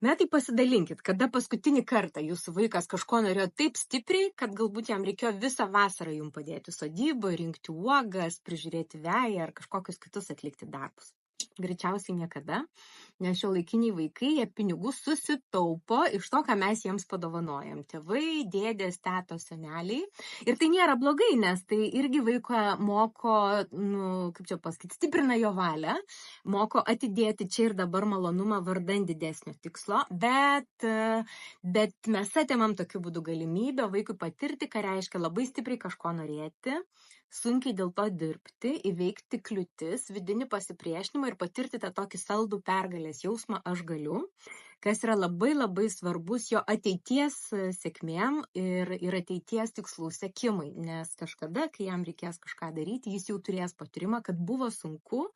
Na, tai pasidalinkit, kada paskutinį kartą jūsų vaikas kažko norėjo taip stipriai, kad galbūt jam reikėjo visą vasarą jums padėti sodyboje, rinkti uogas, prižiūrėti veją ar kažkokius kitus atlikti darbus. Greičiausiai niekada, nes šiuolaikiniai vaikai jie pinigų susitaupo iš to, ką mes jiems padovanojam. Tėvai, dėdės, tetos, seneliai. Ir tai nėra blogai, nes tai irgi vaiką moko, kaip čia pasakyti, stiprina jo valią, moko atidėti čia ir dabar malonumą vardan didesnio tikslo, bet mes atimam tokiu būdu galimybę vaikui patirti, ką reiškia labai stipriai kažko norėti, sunkiai dėl to dirbti, įveikti kliūtis, vidinį pasipriešinimą ir patirti tą tokį saldų pergalės jausmą aš galiu, kas yra labai labai svarbus jo ateities sėkmėm ir ateities tikslų sekimai, nes kažkada, kai jam reikės kažką daryti, jis jau turės patyrimą, kad buvo sunku,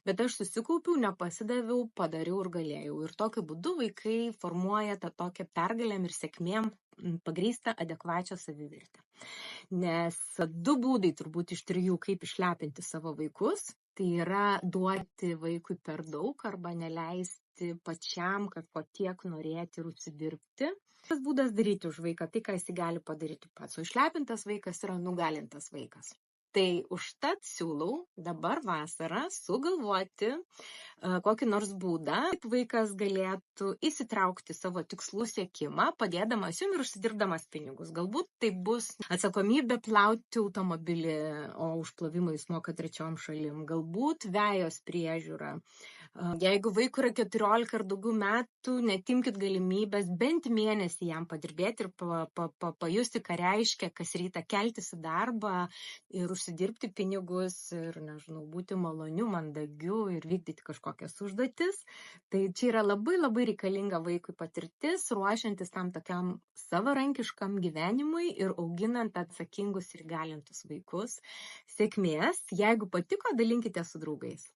bet aš susikaupiau, nepasidaviau, padariau ir galėjau. Ir tokiu būdu vaikai formuoja tą tokią pergalėm ir sėkmėm pagrįstą adekvačią savivertę. Nes 2 būdai turbūt iš 3, kaip išlepinti savo vaikus, tai yra duoti vaikui per daug arba neleisti pačiam kažko tiek norėti ir užsidirbti. Tas būdas daryti už vaiką tai, ką jis gali padaryti pats. O išlepintas vaikas yra nugalintas vaikas. Tai užtat siūlau dabar vasarą sugalvoti kokį nors būdą, kaip vaikas galėtų įsitraukti savo tikslų siekimą, padėdamas jums ir užsidirbdamas pinigus. Galbūt tai bus atsakomybė plauti automobilį, o už plovimą jis moka 3 šalim. Galbūt vejos priežiūra. Jeigu vaikui yra 14 ar daugiau metų, netimkit galimybės bent mėnesį jam padirbėti ir pajusti, ką reiškia, kas rytą keltis į darbą ir užsidirbti pinigus ir, nežinau, būti maloniu, mandagiu ir vykdyti kažkokias užduotis. Tai čia yra labai labai reikalinga vaikui patirtis, ruošiantis tam tokiam savarankiškam gyvenimui ir auginant atsakingus ir galintus vaikus. Sėkmės, jeigu patiko, dalinkite su draugais.